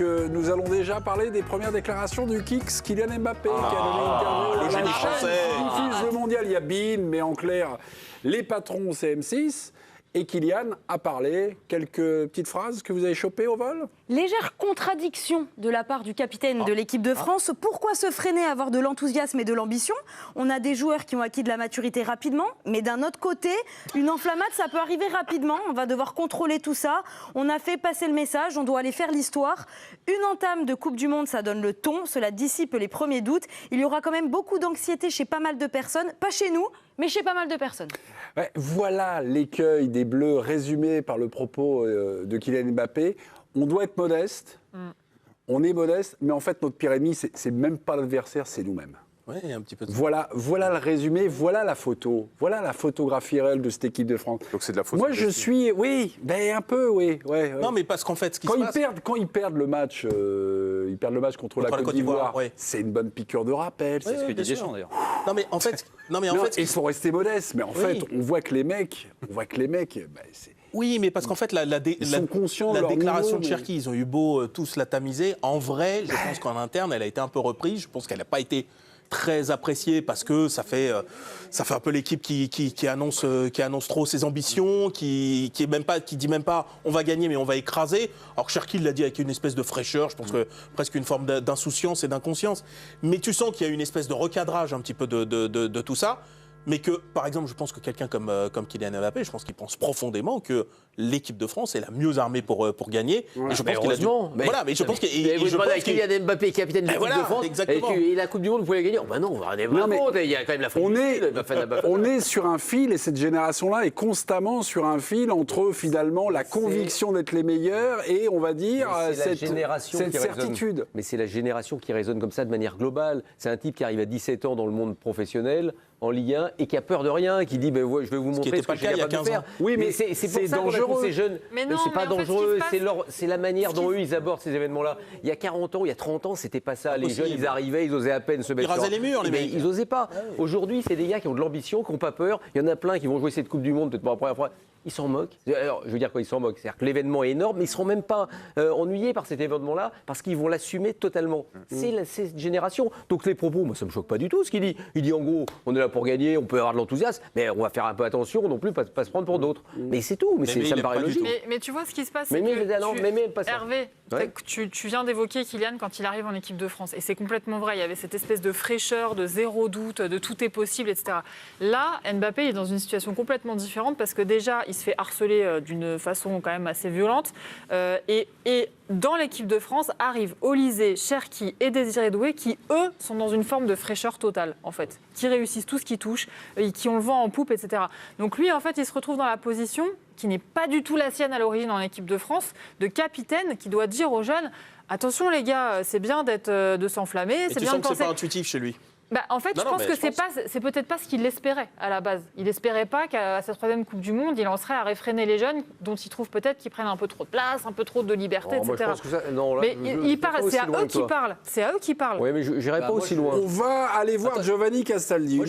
puisque nous allons déjà parler des premières déclarations du Kix, Kylian Mbappé, qui a donné une interview le à génie la chaîne français. qui diffuse le mondial. Il y a BeIN, mais en clair, les patrons, c'est M6. Et Kylian a parlé. Quelques petites phrases que vous avez chopées au vol? Légère contradiction de la part du capitaine de l'équipe de France. Pourquoi se freiner à avoir de l'enthousiasme et de l'ambition? On a des joueurs qui ont acquis de la maturité rapidement, mais d'un autre côté, une enflammade, ça peut arriver rapidement. On va devoir contrôler tout ça. On a fait passer le message, on doit aller faire l'histoire. Une entame de Coupe du Monde, ça donne le ton, cela dissipe les premiers doutes. Il y aura quand même beaucoup d'anxiété chez pas mal de personnes, pas chez nous, mais chez pas mal de personnes. Ouais, voilà l'écueil des Bleus résumé par le propos de Kylian Mbappé. On doit être modeste, on est modeste, mais en fait notre pire ennemi, c'est même pas l'adversaire, c'est nous-mêmes. Oui, un petit peu de ça. Voilà le résumé, voilà la photo, voilà la photographie réelle de cette équipe de France. Donc c'est de la fausse Moi je modestie. suis, oui, ben un peu, oui. Ouais. Non, mais parce qu'en fait, ce qui Quand se ils, passe... quand ils perdent le match, contre la Côte d'Ivoire, ouais. c'est une bonne piqûre de rappel. Ouais, c'est ce que bien dit sûr. Deschamps d'ailleurs. Non, mais en fait... Non, Il faut rester modeste, mais en fait, on voit que les mecs, c'est... Oui, mais parce qu'en fait, Ils sont conscients de la leur déclaration niveau, de Cherki, ils ont eu beau tous la tamiser. En vrai, je pense qu'en interne, elle a été un peu reprise. Je pense qu'elle n'a pas été très appréciée parce que ça fait un peu l'équipe qui annonce trop ses ambitions, qui dit même pas on va gagner mais on va écraser. Alors Cherki l'a dit avec une espèce de fraîcheur, je pense que presque une forme d'insouciance et d'inconscience. Mais tu sens qu'il y a une espèce de recadrage un petit peu de tout ça. Mais que, par exemple, je pense que quelqu'un comme Kylian Mbappé, je pense qu'il pense profondément que l'équipe de France est la mieux armée pour gagner. Ouais. Et je pense qu'il a dû... Voilà, mais je pense qu'il... Vous demandez à Kylian Mbappé, capitaine de l'équipe de France, exactement. et la Coupe du Monde, vous pouvez la gagner. Oh, ben non, on va aller voir. Il y a quand même l'Afrique du Sud. On est sur un fil, et cette génération-là est constamment sur un fil entre, finalement, la conviction d'être les meilleurs et, on va dire, cette certitude. Mais c'est la génération qui résonne comme ça de manière globale. C'est un type qui arrive à 17 ans dans le monde professionnel, en Ligue 1, et qui a peur de rien, qui dit je vais vous montrer ce que je suis capable de faire. Oui, mais c'est pour ça qu'on a tous ces jeunes. C'est pas dangereux, c'est la manière dont eux ils abordent ces événements-là. Il y a 40 ans, il y a 30 ans, c'était pas ça. Les jeunes, ils arrivaient, ils osaient à peine se mettre. Ils rasaient les murs, les mecs. Ils osaient pas. Aujourd'hui, c'est des gars qui ont de l'ambition, qui n'ont pas peur. Il y en a plein qui vont jouer cette Coupe du Monde, peut-être pour la première fois. Ils s'en moquent. Alors, je veux dire quoi, ils s'en moquent. C'est-à-dire que l'événement est énorme, mais ils ne seront même pas ennuyés par cet événement-là, parce qu'ils vont l'assumer totalement. C'est cette génération. Donc les propos, moi, ça ne me choque pas du tout ce qu'il dit. Il dit en gros, on est là pour gagner, on peut avoir de l'enthousiasme, mais on va faire un peu attention non plus, pas se prendre pour d'autres. Mais c'est tout. Mais ça me paraît logique. Mais tu vois ce qui se passe, Hervé, tu viens d'évoquer Kylian quand il arrive en équipe de France. Et c'est complètement vrai. Il y avait cette espèce de fraîcheur, de zéro doute, de tout est possible, etc. Là, Mbappé est dans une situation complètement différente parce que déjà, il se fait harceler d'une façon quand même assez violente. Et dans l'équipe de France arrivent Olysée, Cherki et Désiré Doué qui, eux, sont dans une forme de fraîcheur totale, en fait. Qui réussissent tout ce qu'ils touchent, qui ont le vent en poupe, etc. Donc lui, en fait, il se retrouve dans la position qui n'est pas du tout la sienne à l'origine en équipe de France, de capitaine qui doit dire aux jeunes « Attention les gars, c'est bien de s'enflammer, c'est bien de penser... » Tu sens que c'est pas intuitif chez lui. En fait, je pense que c'est peut-être pas ce qu'il espérait à la base. Il espérait pas qu'à sa troisième Coupe du Monde, il en serait à réfréner les jeunes dont il trouve peut-être qu'ils prennent un peu trop de place, un peu trop de liberté, etc. Moi, je pense que ça, non, là, mais c'est à eux qui parlent. C'est à eux qui parlent. Oui, mais je n'irai pas aussi loin. On va aller voir Giovanni Castaldi.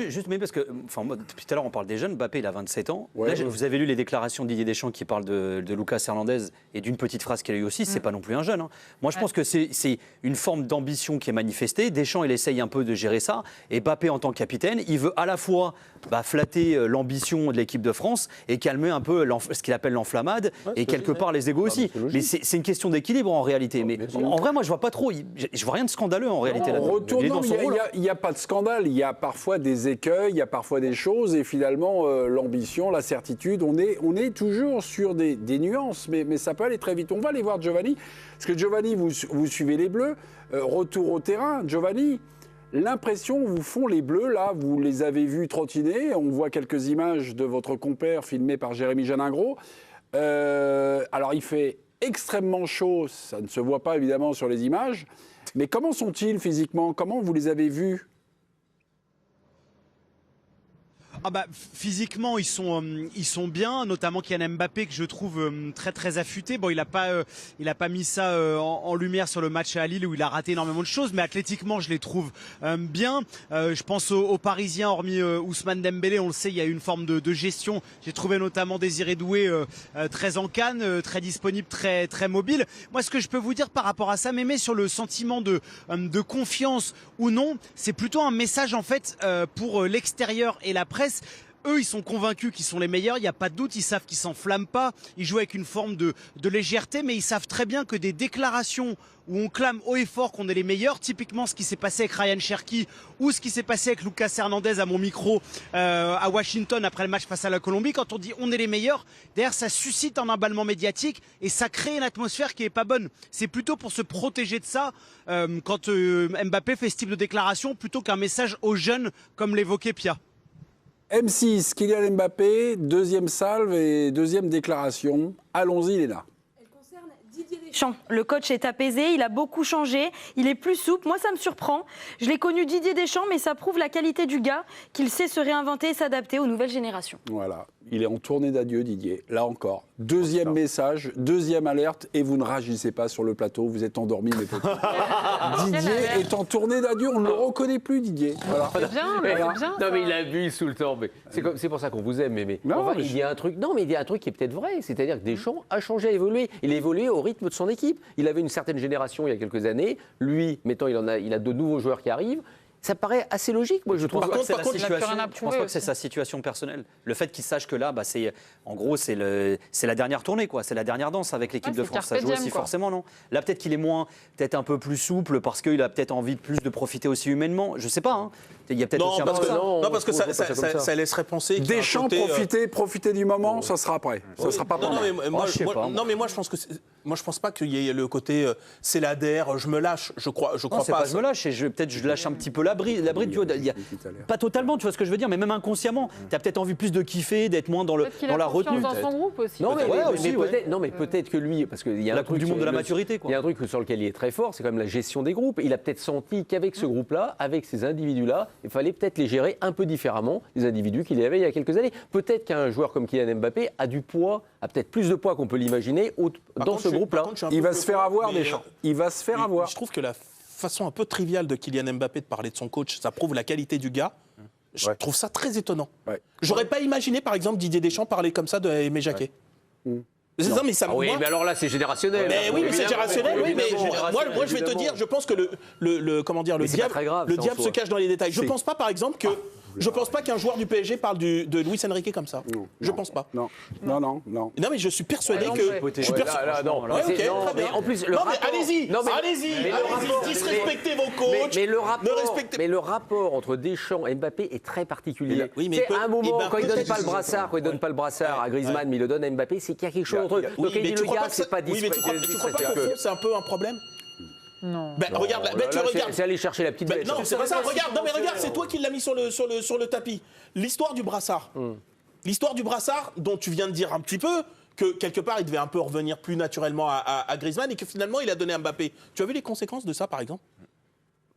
Juste, parce que moi, depuis tout à l'heure, on parle des jeunes. Mbappé, il a 27 ans. Ouais, là, vous avez lu les déclarations de Didier Deschamps qui parlent de Lucas Hernandez et d'une petite phrase qu'il a eue aussi. C'est pas non plus un jeune. Hein. Moi, je pense que c'est une forme d'ambition qui est manifestée. Deschamps, il essaye un peu de gérer ça. Et Mbappé, en tant que capitaine, il veut à la fois flatter l'ambition de l'équipe de France et calmer un peu ce qu'il appelle l'enflammade et quelque part les égos aussi. Mais c'est une question d'équilibre en réalité. Mais en vrai, moi, je vois pas trop. Je vois rien de scandaleux en réalité. Il n'y a pas de scandale. Il y a parfois des écueils, il y a parfois des choses. Et finalement, l'ambition, la certitude, on est toujours sur des nuances. Mais ça peut aller très vite. On va aller voir Giovanni. Parce que Giovanni, vous suivez les Bleus. Retour au terrain. Giovanni, l'impression vous font les Bleus, là, vous les avez vus trottiner. On voit quelques images de votre compère filmées par Jérémy Janingro. Alors, il fait extrêmement chaud. Ça ne se voit pas, évidemment, sur les images. Mais comment sont-ils physiquement? Comment vous les avez vus? Physiquement, ils sont bien, notamment Kylian Mbappé que je trouve très très affûté. Bon, il a pas mis ça en lumière sur le match à Lille où il a raté énormément de choses, mais athlétiquement, je les trouve bien. Je pense aux Parisiens, hormis Ousmane Dembélé, on le sait, il y a eu une forme de gestion. J'ai trouvé notamment Désiré Doué très en canne, très disponible, très très mobile. Moi, ce que je peux vous dire par rapport à ça, Mémé, sur le sentiment de confiance ou non, c'est plutôt un message en fait pour l'extérieur et la presse. Eux, ils sont convaincus qu'ils sont les meilleurs, il n'y a pas de doute, ils savent qu'ils s'enflamment pas, ils jouent avec une forme de légèreté, mais ils savent très bien que des déclarations où on clame haut et fort qu'on est les meilleurs, typiquement ce qui s'est passé avec Ryan Cherki ou ce qui s'est passé avec Lucas Hernandez à mon micro à Washington après le match face à la Colombie, quand on dit on est les meilleurs, derrière ça suscite un emballement médiatique et ça crée une atmosphère qui est pas bonne. C'est plutôt pour se protéger de ça quand Mbappé fait ce type de déclaration plutôt qu'un message aux jeunes comme l'évoquait Pia. M6, Kylian Mbappé, deuxième salve et deuxième déclaration. Allons-y, Léna. Didier Deschamps, le coach est apaisé, il a beaucoup changé, il est plus souple. Moi, ça me surprend. Je l'ai connu Didier Deschamps, mais ça prouve la qualité du gars, qu'il sait se réinventer et s'adapter aux nouvelles générations. Voilà, il est en tournée d'adieu, Didier. Là encore, deuxième message, deuxième alerte, et vous ne réagissez pas sur le plateau, vous êtes endormis, mes petits. Didier est en tournée d'adieu, on ne le reconnaît plus, Didier. Voilà. C'est bien, Voilà. c'est bien. Non, mais il a bu sous le temps. C'est pour ça qu'on vous aime. Mais Non, enfin, mais il y a un truc. Non, mais il y a un truc qui est peut-être vrai. C'est-à-dire que Deschamps a changé, a évolué. Il a évolué au rythme de son équipe. Il avait une certaine génération il y a quelques années. Lui, mettons, il a de nouveaux joueurs qui arrivent. Ça paraît assez logique, moi je trouve. Par contre, il a plus rien à je pense prouver pas que c'est aussi. sa situation personnelle. Le fait qu'il sache que là, en gros, c'est la dernière tournée, quoi. C'est la dernière danse avec l'équipe Ouais, de c'est France. Ça carpe joue diem, aussi quoi. forcément, non? Là, peut-être qu'il est peut-être un peu plus souple parce qu'il a peut-être envie plus de profiter aussi humainement. Je sais pas. Hein. Il y a peut-être aussi un peu ça. Non, parce que on voit pas ça comme ça. ça laisserait penser qu'il y a un Deschamps, côté, profiter du moment, ça sera après. Ça sera pas Non, pendant. mais moi, je sais pas, non, mais moi je pense que moi je pense pas qu'il y ait le côté c'est la DER, je me lâche. Je crois Non, c'est pas. pas à je ça. me lâche, peut-être je lâche un petit peu la bride, tu vois, pas totalement, tu vois ce que je veux dire, mais même inconsciemment, tu as peut-être envie plus de kiffer, d'être moins dans Peut-être qu'il a la confiance retenue. dans son groupe aussi. Non, mais, Ouais, mais aussi, peut-être, non, mais peut-être que lui, parce qu'il y a La un Coupe truc du monde de la maturité, quoi. Il y a un truc sur lequel il est très fort, c'est quand même la gestion des groupes. Il a peut-être senti qu'avec ce groupe-là, avec ces individus-là, il fallait peut-être les gérer un peu différemment, les individus qu'il avait il y a quelques années. Peut-être qu'un joueur comme Kylian Mbappé a du poids, a peut-être plus de poids qu'on peut l'imaginer dans ce groupe-là. Il va se faire avoir, Deschamps. Il va se faire avoir. Je trouve que la façon un peu triviale de Kylian Mbappé de parler de son coach, ça prouve la qualité du gars. Je trouve ça très étonnant. Ouais. J'aurais pas imaginé, par exemple, Didier Deschamps parler comme ça de Aimé Jacquet. Non, mais ça, Ah oui, moi- mais alors là, c'est générationnel. Mais oui, mais c'est générationnel. Oui, mais Évidemment. moi, je vais te dire, je pense que comment dire, le Mais c'est pas diable, très grave, le ça, en diable soi. se cache dans les détails. Je Si. pense pas, par exemple, je pense pas qu'un joueur du PSG parle de Luis Enrique comme ça. Je pense pas. Non. Non, mais je suis persuadé Ah non, que. ouais. Je suis Ouais, persuadé. là, non. Ouais, ok, C'est- non, très bien. mais en plus, le non, mais rapport- allez-y, Non, mais- allez-y, mais le rapport- disrespectez vos coachs. Mais le ne rapport, respectez- mais le rapport entre Deschamps et Mbappé est très particulier. Oui, mais C'est à un moment, quand il donne peut-être- pas le brassard, à Griezmann, mais il le donne à Mbappé, c'est qu'il y a quelque chose entre eux. Donc Oui, il mais dit tu le crois gars, pas que c'est pas oui, mais tu crois pas qu'au fond, c'est un peu un problème? Non. Ben, regarde, Oh ben, là tu là, regardes. c'est aller chercher la petite Ben, bête. non, c'est pas ça. Regarde, non mais regarde, c'est toi qui l'as mis sur le tapis. L'histoire du brassard. L'histoire du brassard dont tu viens de dire un petit peu que quelque part il devait un peu revenir plus naturellement à Griezmann et que finalement il a donné à Mbappé. Tu as vu les conséquences de ça par exemple?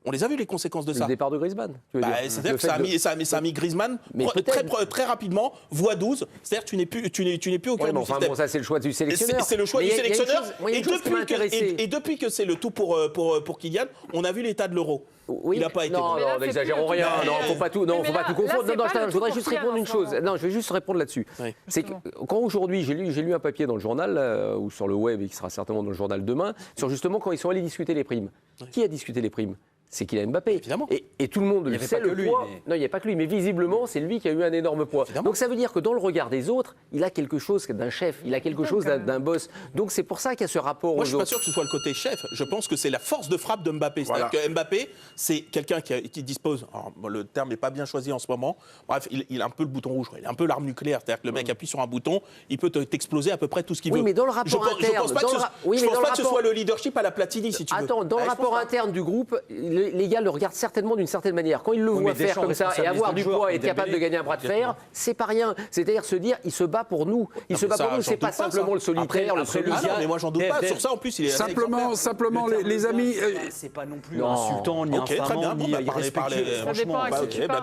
On les a vu les conséquences de ça. Le départ de Griezmann, tu veux Bah, dire. c'est-à-dire Le que ça a fait mis, ça a mis Griezmann Mais très, peut-être. très rapidement, voie 12. C'est-à-dire que tu n'es plus au cœur Ouais, mais du enfin système. bon, ça c'est le choix du sélectionneur. C'est le choix Mais du il y a une sélectionneur. chose- moi, il y a une chose qui m'a intéressé. Et depuis que c'est le tout pour Kylian, on a vu l'état de l'Euro. Oui, il n'a pas été non, bon. Mais là, non, c'est n'exagérons plus le rien. tout. Non, faut pas tout, non, Mais faut là- pas tout là, confondre. c'est Non, pas le je voudrais tout juste pour répondre une Kylian, en chose. ce moment. Non, je vais juste répondre là-dessus. Oui. C'est que quand aujourd'hui, j'ai lu un papier dans le journal ou sur le web et qui sera certainement dans le journal demain sur justement quand ils sont allés discuter les primes. Qui a discuté les primes? C'est Kylian Mbappé. Évidemment. Et tout le monde Il y le avait sait, pas le que lui, poids. mais- Non, il n'y a pas que lui, mais visiblement, c'est lui qui a eu un énorme poids. Évidemment. Donc ça veut dire que dans le regard des autres, il a quelque chose d'un chef, il a quelque chose d'un boss. Donc c'est pour ça qu'il y a ce rapport Moi, aux je suis pas autres. sûr que ce soit le côté chef. Je pense que c'est la force de frappe de Mbappé. C'est-à-dire que Mbappé, c'est quelqu'un qui dispose. Alors, bon, le terme n'est pas bien choisi en ce moment. Bref, il a un peu le bouton rouge. Il a un peu l'arme nucléaire. C'est-à-dire que le mec appuie sur un bouton, il peut t'exploser à peu près tout ce qu'il Oui, veut. mais dans le rapport je pense interne, pas dans que le ce, ra- oui, je mais pense dans pas le que ce rapport- soit le leadership à la Platini, si tu veux. Attends, dans le Ouais, je pense rapport pas. interne du groupe, les gars le regardent certainement d'une certaine manière. Quand ils le voient faire comme ça et avoir du poids et être capable de gagner un bras de fer, c'est pas rien. C'est-à-dire se dire, il se bat pour nous. Il se bat pour nous, c'est pas simplement le solitaire, le solitaire. Ah non, mais moi j'en doute pas. Sur ça, en plus, il est Simplement, les amis. C'est pas non plus insultant, ni infamant, ni irrespectueux.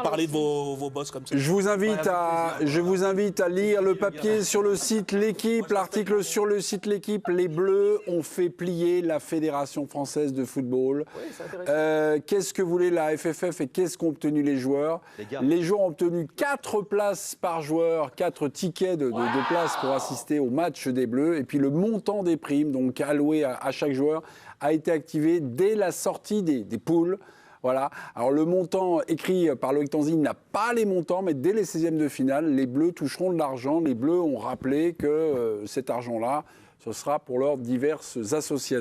Parlez de vos boss comme ça. Je vous invite à lire le papier sur le site L'Équipe, l'article sur le site L'Équipe. Les Bleus ont fait plier la Fédération française de football. Qu'est-ce que voulait la FFF et qu'est-ce qu'ont obtenu les joueurs? Les joueurs ont obtenu 4 places par joueur, 4 tickets de places pour assister au match des Bleus. Et puis le montant des primes, donc alloué à chaque joueur, a été activé dès la sortie des poules. Voilà. Alors le montant écrit par Loïc Tanzi n'a pas les montants, mais dès les 16e de finale, les Bleus toucheront de l'argent. Les Bleus ont rappelé que cet argent-là, ce sera pour leurs diverses associations.